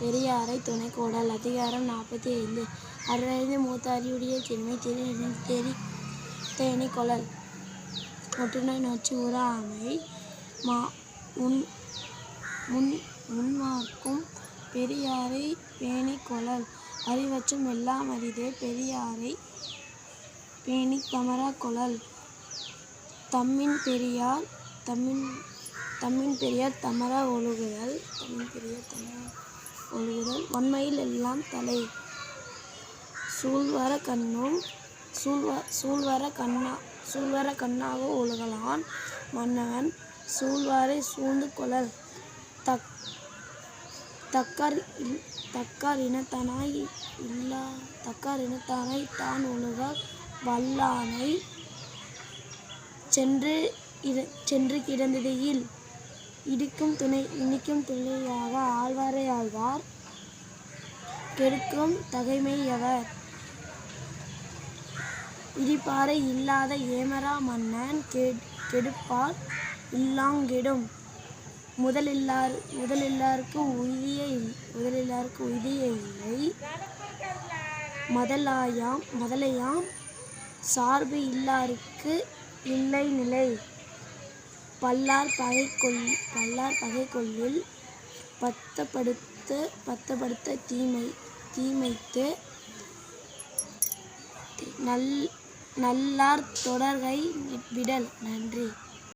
பெரியாரை துணைக்கோடல். அதிகாரம் 45. அறறிந்து மூத்த அறிவுடைய சிறுமை தேனி கொளல். ஒற்றுநோய் நோச்சி உறாமை முன்மார்க்கும் பெரியாரை பேணிக் கொளல். அறிவற்றும் எல்லாம் அரிதே பெரியாரை பேணித் தமரக் கொளல். தம்மின் பெரியார் தமர ஒழுகுதல். வன்மையில் எல்லாம் தலை. சூழ்வர கண்ணாக ஒழுகலான் மன்னவன் சூழ்வாரைச் சூழ்ந்து கொளல். தக்கார் இனத்தானாய்த் தான் ஒழுக வல்லானைச் சென்று கிடந்ததில் இனிக்கும் துணையாக ஆழ்வாரை ஆழ்வார் கெடுக்கும் தகைமை யவர். இடிப்பாரை இல்லாத ஏமரா மன்னன் கெடுப்பார் இல்லாங் கெடும். முதலில்லார்க்கு உய்திய இல்லை மதலையாம் சார்பு இல்லார்க்கு இல்லை நிலை. பல்லார் பகை கொள்ளில் பத்தப்படுத்த தீமைத்து நல்லார் தொடர்கை விடல். நன்றி.